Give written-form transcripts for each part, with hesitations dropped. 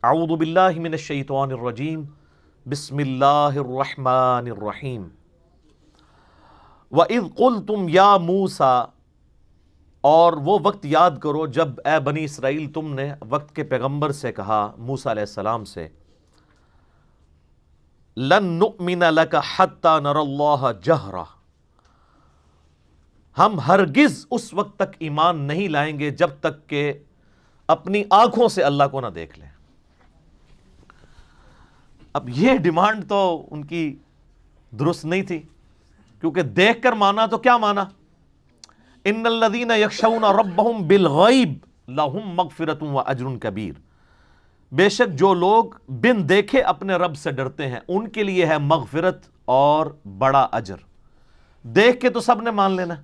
اعوذ باللہ من الشیطان الرجیم بسم اللہ الرحمن الرحیم وَإِذْ قُلْتُمْ يَا مُوسَىٰ، اور وہ وقت یاد کرو جب اے بنی اسرائیل تم نے وقت کے پیغمبر سے کہا، موسیٰ علیہ السلام سے، لَن نُؤْمِنَ لَكَ حَتَّى نَرَى اللَّهَ جَهْرًا، ہم ہرگز اس وقت تک ایمان نہیں لائیں گے جب تک کہ اپنی آنکھوں سے اللہ کو نہ دیکھ لیں۔ اب یہ ڈیمانڈ تو ان کی درست نہیں تھی، کیونکہ دیکھ کر مانا تو کیا مانا؟ ان الذین یخشون ربہم بالغیب لہم مغفرۃ واجر کبیر، بے شک جو لوگ بن دیکھے اپنے رب سے ڈرتے ہیں ان کے لیے ہے مغفرت اور بڑا اجر۔ دیکھ کے تو سب نے مان لینا۔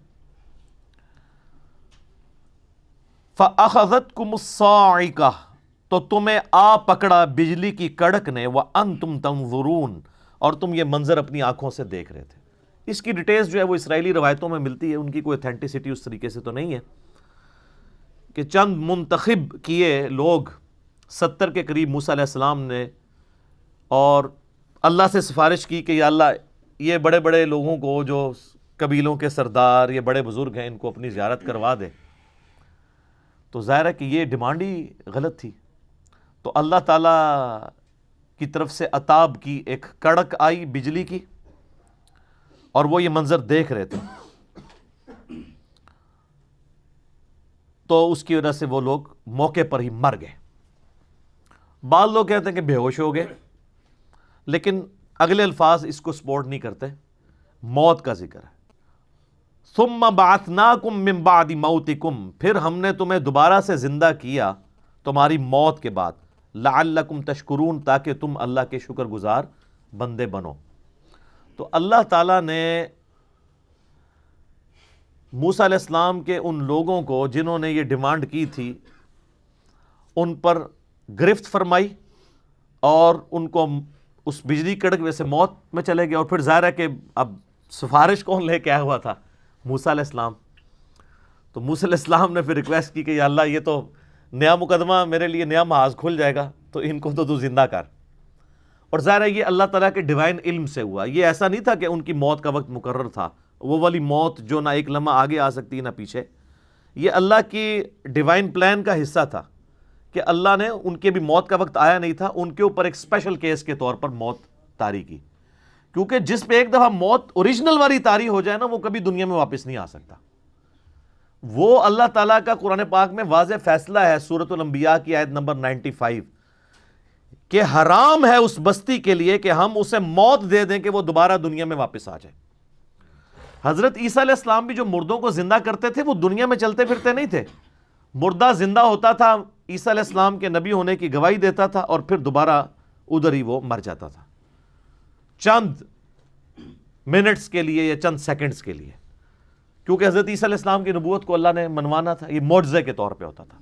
فَأَخَذَتْكُمُ الصَّاعِقَةُ، تو تمہیں آ پکڑا بجلی کی کڑک نے، وَأَنْتُمْ تَنظُرُونَ، اور تم یہ منظر اپنی آنکھوں سے دیکھ رہے تھے۔ اس کی ڈیٹیلز جو ہے وہ اسرائیلی روایتوں میں ملتی ہے، ان کی کوئی اتھینٹسٹی اس طریقے سے تو نہیں ہے، کہ چند منتخب کیے لوگ 70 کے قریب موسیٰ علیہ السلام نے، اور اللہ سے سفارش کی کہ یا اللہ یہ بڑے بڑے لوگوں کو جو قبیلوں کے سردار، یہ بڑے بزرگ ہیں، ان کو اپنی زیارت کروا دے۔ تو ظاہر ہے کہ یہ ڈیمانڈ ہی غلط تھی۔ تو اللہ تعالیٰ کی طرف سے عطاب کی ایک کڑک آئی بجلی کی، اور وہ یہ منظر دیکھ رہے تھے، تو اس کی وجہ سے وہ لوگ موقع پر ہی مر گئے۔ بعض لوگ کہتے ہیں کہ بے ہوش ہو گئے، لیکن اگلے الفاظ اس کو سپورٹ نہیں کرتے، موت کا ذکر ہے۔ ثم بعثناکم من بعد موتکم، پھر ہم نے تمہیں دوبارہ سے زندہ کیا تمہاری موت کے بعد، لعلکم تشکرون، تاکہ تم اللہ کے شکر گزار بندے بنو۔ تو اللہ تعالیٰ نے موسیٰ علیہ السلام کے ان لوگوں کو جنہوں نے یہ ڈیمانڈ کی تھی ان پر گرفت فرمائی، اور ان کو اس بجلی کڑک میں سے موت میں چلے گئے۔ اور پھر ظاہر ہے کہ اب سفارش کون لے کے آیا ہوا تھا؟ موسیٰ علیہ السلام۔ تو موسیٰ علیہ السلام نے پھر ریکویسٹ کی کہ یا اللہ یہ تو نیا مقدمہ، میرے لیے نیا محاذ کھل جائے گا، تو ان کو تو زندہ کر۔ اور ظاہر ہے یہ اللہ تعالیٰ کے ڈیوائن علم سے ہوا، یہ ایسا نہیں تھا کہ ان کی موت کا وقت مقرر تھا، وہ والی موت جو نہ ایک لمحہ آگے آ سکتی نہ پیچھے۔ یہ اللہ کی ڈیوائن پلان کا حصہ تھا کہ اللہ نے ان کے بھی موت کا وقت آیا نہیں تھا، ان کے اوپر ایک اسپیشل کیس کے طور پر موت طاری کی، کیونکہ جس پہ ایک دفعہ موت اوریجنل والی طاری ہو جائے نا، وہ کبھی دنیا میں واپس نہیں آ سکتا۔ وہ اللہ تعالیٰ کا قرآن پاک میں واضح فیصلہ ہے، سورۃ الانبیاء کی آیت نمبر 95، کہ حرام ہے اس بستی کے لیے کہ ہم اسے موت دے دیں کہ وہ دوبارہ دنیا میں واپس آ جائے۔ حضرت عیسیٰ علیہ السلام بھی جو مردوں کو زندہ کرتے تھے وہ دنیا میں چلتے پھرتے نہیں تھے، مردہ زندہ ہوتا تھا، عیسیٰ علیہ السلام کے نبی ہونے کی گواہی دیتا تھا، اور پھر دوبارہ ادھر ہی وہ مر جاتا تھا، چند منٹس کے لیے یا چند سیکنڈز کے لیے، کیونکہ حضرت عیسیٰ علیہ السلام کی نبوت کو اللہ نے منوانا تھا، یہ معجزے کے طور پہ ہوتا تھا۔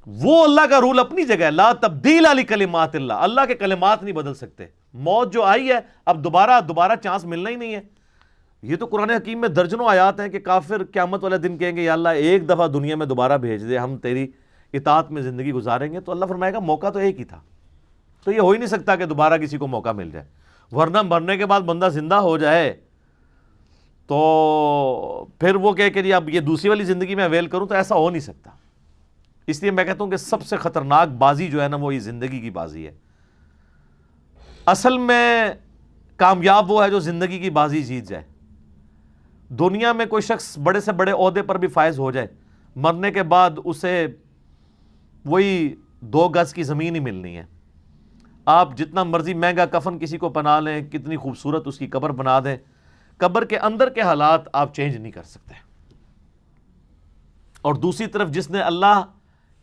وہ اللہ کا رول اپنی جگہ ہے، لا تبدیل لکلمات اللہ، اللہ کے کلمات نہیں بدل سکتے۔ موت جو آئی ہے اب دوبارہ چانس ملنا ہی نہیں ہے۔ یہ تو قرآن حکیم میں درجنوں آیات ہیں کہ کافر قیامت والے دن کہیں گے یا اللہ ایک دفعہ دنیا میں دوبارہ بھیج دے، ہم تیری اطاعت میں زندگی گزاریں گے۔ تو اللہ فرمائے گا موقع تو ایک ہی تھا، تو یہ ہو ہی نہیں سکتا کہ دوبارہ کسی کو موقع مل جائے، ورنہ مرنے کے بعد بندہ زندہ ہو جائے تو پھر وہ کہے کہ جی اب یہ دوسری والی زندگی میں اویل کروں، تو ایسا ہو نہیں سکتا۔ اس لیے میں کہتا ہوں کہ سب سے خطرناک بازی جو ہے نا وہ یہ زندگی کی بازی ہے۔ اصل میں کامیاب وہ ہے جو زندگی کی بازی جیت جائے۔ دنیا میں کوئی شخص بڑے سے بڑے عہدے پر بھی فائز ہو جائے، مرنے کے بعد اسے وہی 2 گز کی زمین ہی ملنی ہے۔ آپ جتنا مرضی مہنگا کفن کسی کو پہنا لیں، کتنی خوبصورت اس کی قبر بنا دیں، قبر کے اندر کے حالات آپ چینج نہیں کر سکتے۔ اور دوسری طرف جس نے اللہ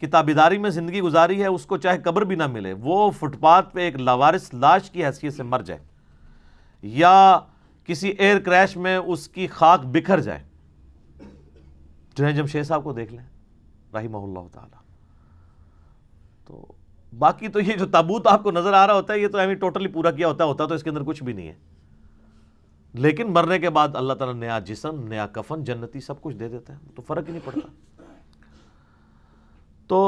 کی تابعداری میں زندگی گزاری ہے، اس کو چاہے قبر بھی نہ ملے، وہ فٹ پاتھ پہ ایک لاوارث لاش کی حیثیت سے مر جائے، یا کسی ایئر کریش میں اس کی خاک بکھر جائے۔ جنید جمشید صاحب کو دیکھ لیں رحمہ اللہ تعالی۔ تو باقی تو یہ جو تابوت آپ کو نظر آ رہا ہوتا ہے، یہ تو ایویں ٹوٹلی پورا کیا ہوتا تو اس کے اندر کچھ بھی نہیں ہے، لیکن مرنے کے بعد اللہ تعالیٰ نیا جسم، نیا کفن، جنتی سب کچھ دے دیتا ہے، تو فرق ہی نہیں پڑتا۔ تو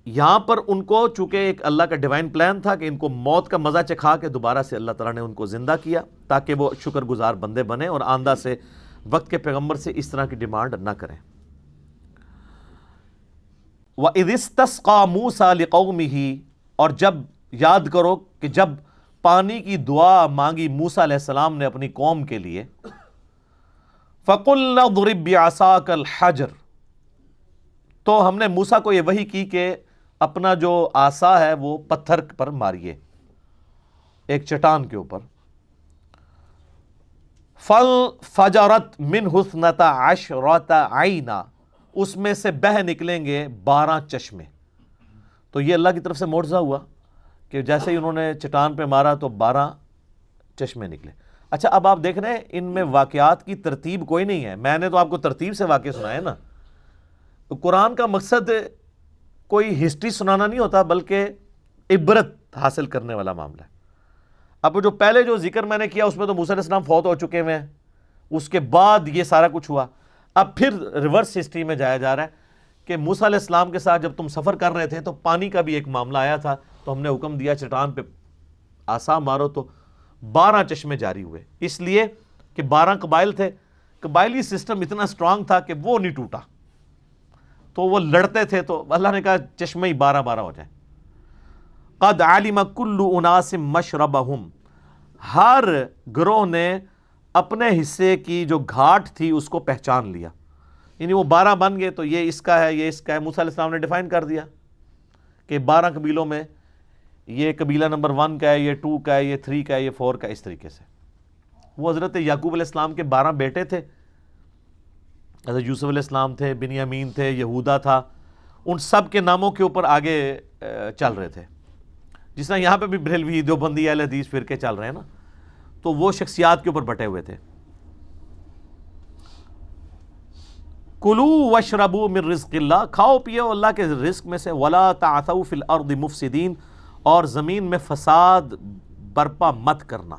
یہاں پر ان کو چونکہ ایک اللہ کا ڈیوائن پلان تھا کہ ان کو موت کا مزہ چکھا کے دوبارہ سے اللہ تعالیٰ نے ان کو زندہ کیا تاکہ وہ شکر گزار بندے بنے اور آئندہ سے وقت کے پیغمبر سے اس طرح کی ڈیمانڈ نہ کریں۔ وَإِذِ اسْتَسْقَىٰ مُوسَىٰ لِقَوْمِهِ، اور جب یاد کرو کہ جب پانی کی دعا مانگی موسیٰ علیہ السلام نے اپنی قوم کے لیے، فَقُلْنَا اضْرِب بِّعَصَاكَ الْحَجَرَ، تو ہم نے موسیٰ کو یہ وحی کی کہ اپنا جو عصا ہے وہ پتھر پر ماریے، ایک چٹان کے اوپر۔ فَفَجَرَتْ مِنْهُ اثْنَتَا عَشْرَةَ عَيْنًا، اس میں سے بہہ نکلیں گے 12 چشمے۔ تو یہ اللہ کی طرف سے معجزہ ہوا کہ جیسے ہی انہوں نے چٹان پہ مارا تو 12 چشمے نکلے۔ اچھا اب آپ دیکھ رہے ہیں ان میں واقعات کی ترتیب کوئی نہیں ہے، میں نے تو آپ کو ترتیب سے واقعے سنائے نا۔ قرآن کا مقصد کوئی ہسٹری سنانا نہیں ہوتا بلکہ عبرت حاصل کرنے والا معاملہ ہے۔ اب جو پہلے جو ذکر میں نے کیا اس میں تو موسیٰ علیہ السلام فوت ہو چکے ہوئے ہیں، اس کے بعد یہ سارا کچھ ہوا۔ اب پھر ریورس ہسٹری میں جایا جا رہا ہے کہ موسیٰ علیہ السلام کے ساتھ جب تم سفر کر رہے تھے تو پانی کا بھی ایک معاملہ آیا تھا، تو ہم نے حکم دیا چٹان پہ عصا مارو تو 12 چشمے جاری ہوئے، اس لیے کہ 12 قبائل تھے، قبائلی سسٹم اتنا سٹرانگ تھا کہ وہ نہیں ٹوٹا، تو وہ لڑتے تھے، تو اللہ نے کہا چشمے ہی 12 ہو جائیں۔ قد علم کل اناس مشربہم، ہر گروہ نے اپنے حصے کی جو گھاٹ تھی اس کو پہچان لیا، یعنی وہ 12 بن گئے تو یہ اس کا ہے، یہ اس کا ہے۔ موسیٰ علیہ السلام نے ڈیفائن کر دیا کہ 12 قبیلوں میں یہ قبیلہ نمبر 1 کا ہے، یہ 2 کا ہے، یہ 3 کا ہے، یہ 4 کا، اس طریقے سے۔ وہ حضرت یعقوب علیہ السلام کے 12 بیٹے تھے، حضرت یوسف علیہ السلام تھے، بنیامین تھے، یہودا تھا، ان سب کے ناموں کے اوپر آگے چل رہے تھے، جس طرح یہاں پہ بھی بریلوی دیوبندی اہل حدیث فرقے چل رہے ہیں نا، تو وہ شخصیات کے اوپر بٹے ہوئے تھے۔ کلوا واشربوا من رزق اللہ، کھاؤ پیو اللہ کے رزق میں سے، ولا تعثوا فی الارض مفسدین، اور زمین میں فساد برپا مت کرنا۔